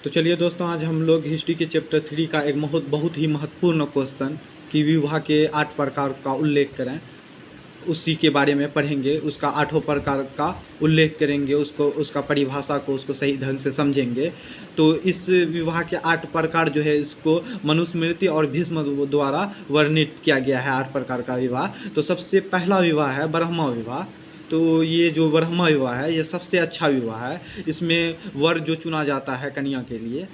तो चलिए दोस्तों, आज हम लोग हिस्ट्री के चैप्टर 3 का एक बहुत बहुत ही महत्वपूर्ण क्वेश्चन कि विवाह के 8 प्रकार का उल्लेख करें, उसी के बारे में पढ़ेंगे। उसका 8 प्रकार का उल्लेख करेंगे, उसको उसका परिभाषा को उसको सही ढंग से समझेंगे। तो इस विवाह के 8 प्रकार जो है, इसको मनुस्मृति और भीष्म द्वारा वर्णित किया गया है 8 प्रकार का विवाह। तो सबसे पहला विवाह है ब्रह्म विवाह। तो ये जो ब्रह्म विवाह है, ये सबसे अच्छा विवाह है। इसमें वर जो चुना जाता है कन्या के लिए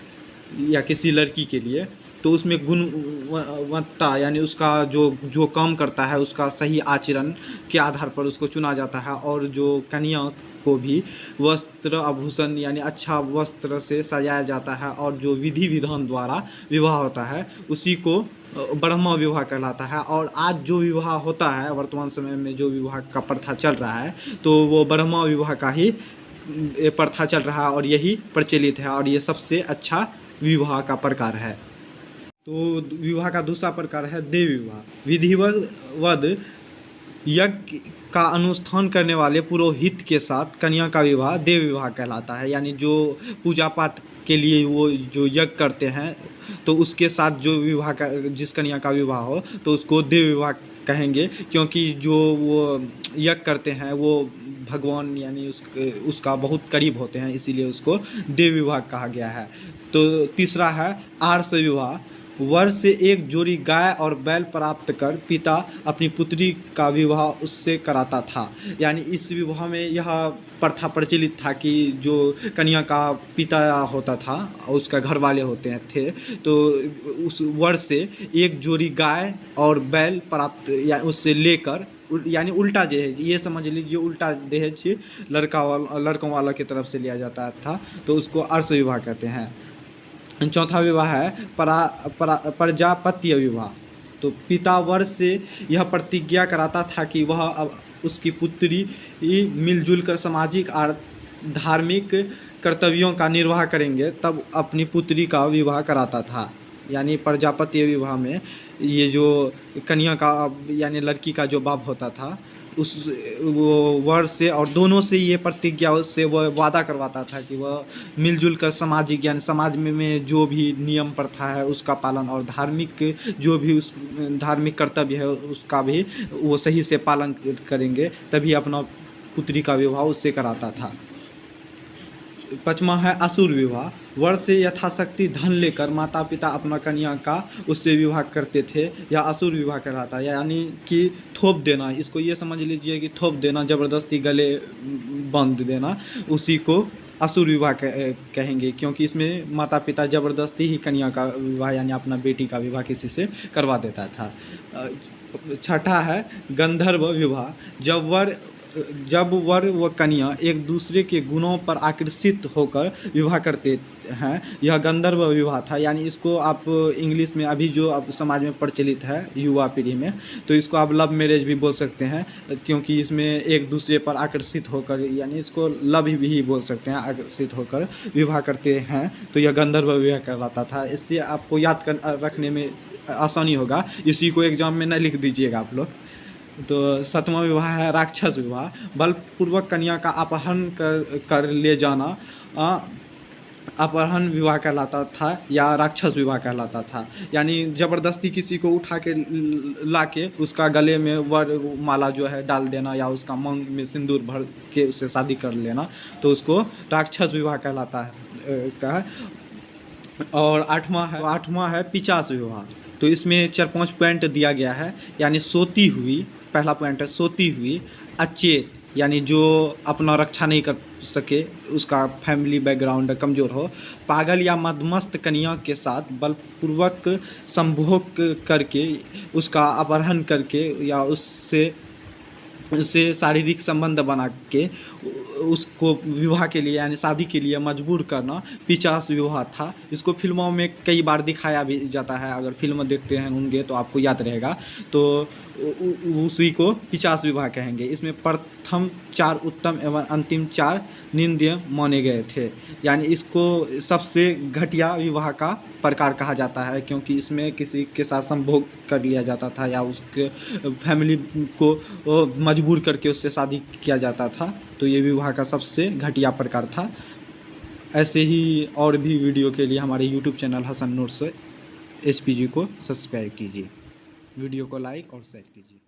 या किसी लड़की के लिए, तो उसमें गुणवत्ता यानी उसका जो जो काम करता है उसका सही आचरण के आधार पर उसको चुना जाता है। और जो कन्या को भी वस्त्र आभूषण यानी अच्छा वस्त्र से सजाया जाता है, और जो विधि विधान द्वारा विवाह होता है उसी को ब्रह्म विवाह कहलाता है। और आज जो विवाह होता है, वर्तमान समय में जो विवाह का प्रथा चल रहा है, तो वो ब्रह्म विवाह का ही प्रथा चल रहा है और यही प्रचलित है, और ये सबसे अच्छा विवाह का प्रकार है। तो विवाह का दूसरा प्रकार है देव विवाह। विधिवत यज्ञ का अनुष्ठान करने वाले पुरोहित के साथ कन्या का विवाह देव विवाह कहलाता है। यानी जो पूजा पाठ के लिए वो जो यज्ञ करते हैं, तो उसके साथ जो विवाह का जिस कन्या का विवाह हो तो उसको देव विवाह कहेंगे, क्योंकि जो वो यज्ञ करते हैं वो भगवान यानी उसका बहुत करीब होते हैं, इसीलिए उसको देव विवाह कहा गया है। तो तीसरा है आर्ष विवाह। वर से एक जोड़ी गाय और बैल प्राप्त कर पिता अपनी पुत्री का विवाह उससे कराता था। यानी इस विवाह में यह प्रथा प्रचलित था कि जो कन्या का पिता होता था और उसका घर वाले होते थे, तो उस वर से एक जोड़ी गाय और बैल प्राप्त या उससे लेकर, यानी उल्टा दहेज, ये समझ लीजिए उल्टा दहेज लड़कों वाला की तरफ से लिया जाता था, तो उसको अर्श विवाह कहते हैं। चौथा विवाह है प्रजापत्य विवाह। तो पिता वर से यह प्रतिज्ञा कराता था कि वह अब उसकी पुत्री मिलजुल कर सामाजिक और धार्मिक कर्तव्यों का निर्वाह करेंगे, तब अपनी पुत्री का विवाह कराता था। यानी प्रजापत्य विवाह में ये जो कन्या का यानी लड़की का जो बाप होता था, उस वो वर से और दोनों से ये प्रतिज्ञा उससे वह वादा करवाता था कि वह मिलजुल कर सामाजिक यानी समाज में जो भी नियम प्रथा है उसका पालन, और धार्मिक जो भी उस धार्मिक कर्तव्य है उसका भी वो सही से पालन करेंगे, तभी अपना पुत्री का विवाह उससे कराता था। पाँचवा है असुर विवाह। वर से यथाशक्ति धन लेकर माता पिता अपना कन्या का उससे विवाह करते थे, या असुर विवाह कहलाता है। यानी कि थोप देना, इसको ये समझ लीजिए कि थोप देना, ज़बरदस्ती गले बांध देना, उसी को असुर विवाह कहेंगे, क्योंकि इसमें माता पिता ज़बरदस्ती ही कन्या का विवाह यानी अपना बेटी का विवाह किसी से करवा देता था। छठा है गंधर्व विवाह। जब वर व कन्या एक दूसरे के गुणों पर आकर्षित होकर विवाह करते हैं, यह गंधर्व विवाह था। यानी इसको आप इंग्लिश में अभी जो अब समाज में प्रचलित है युवा पीढ़ी में, तो इसको आप लव मैरिज भी बोल सकते हैं, क्योंकि इसमें एक दूसरे पर आकर्षित होकर, यानी इसको लव भी बोल सकते हैं, आकर्षित होकर विवाह करते हैं, तो यह गंधर्व विवाह कहलाता था। इससे आपको याद रखने में आसानी होगा, इसी को एग्जाम में न लिख दीजिएगा आप लोग। तो सातवां विवाह है राक्षस विवाह। बलपूर्वक कन्या का अपहरण कर ले जाना अपहरण विवाह कहलाता था या राक्षस विवाह कहलाता था। यानी ज़बरदस्ती किसी को उठा के ला के उसका गले में वर माला जो है डाल देना, या उसका मांग में सिंदूर भर के उससे शादी कर लेना, तो उसको राक्षस विवाह कहलाता है। और आठवां है पिशाच विवाह। तो इसमें 4-5 पॉइंट दिया गया है। यानी सोती हुई, पहला पॉइंट है सोती हुई, अचेत यानी जो अपना रक्षा नहीं कर सके, उसका फैमिली बैकग्राउंड कमज़ोर हो, पागल या मदमस्त कन्या के साथ बलपूर्वक संभोग करके उसका अपहरण करके या उससे शारीरिक संबंध बना के उसको विवाह के लिए यानी शादी के लिए मजबूर करना पिशाच विवाह था। इसको फिल्मों में कई बार दिखाया भी जाता है, अगर फिल्म देखते हैं होंगे तो आपको याद रहेगा। तो उसी को पिशाच विवाह कहेंगे। इसमें प्रथम 4 उत्तम एवं अंतिम 4 निंद्य माने गए थे। यानी इसको सबसे घटिया विवाह का प्रकार कहा जाता है, क्योंकि इसमें किसी के साथ संभोग कर लिया जाता था या उसके फैमिली को मजबूर करके उससे शादी किया जाता था। तो ये विवाह का सबसे घटिया प्रकार था। ऐसे ही और भी वीडियो के लिए हमारे YouTube channel Hasan notes HPG को सब्सक्राइब कीजिए। वीडियो को लाइक और शेयर कीजिए।